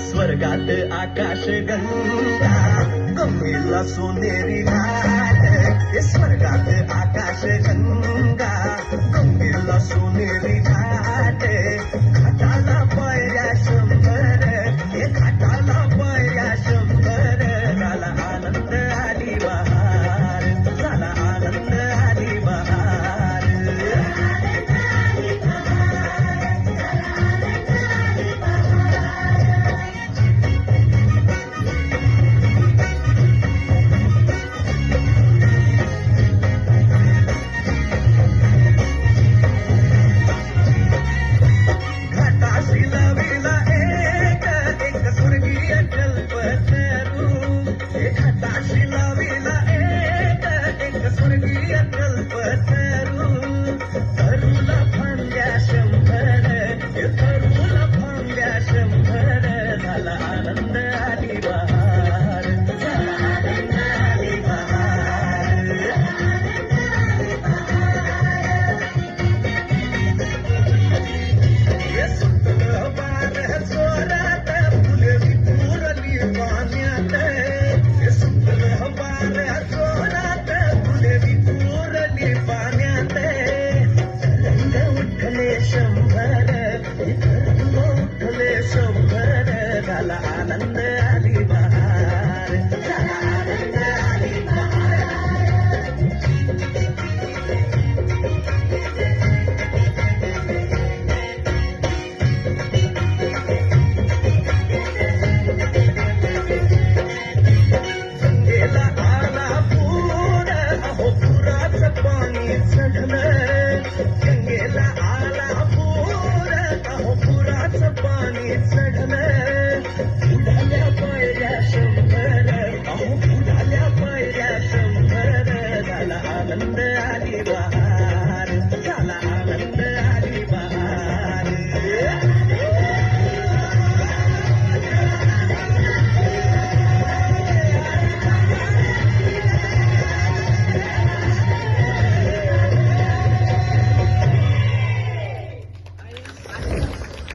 स्वर्गात आकाश गंगा गंगेला सोनेरी घाट स्वर्गात आकाश गंगा गंगेला सोनेरी घाट घाटाला पायऱ्या शंभर घाटाला पायऱ्या शंभर झाला आनंद आली बहार झाला आनंद आली बहार झाला आनंद आली बहार झाला आनंद आली गंगेला आला पूर अहो पुराचं पाणी चढलं गंगेला आला पूर अहो पुराचं पाणी चढलं उडाल्या पायऱ्या शंभर अहो उडाल्या पायऱ्या शंभर झाला आनंद आली बहार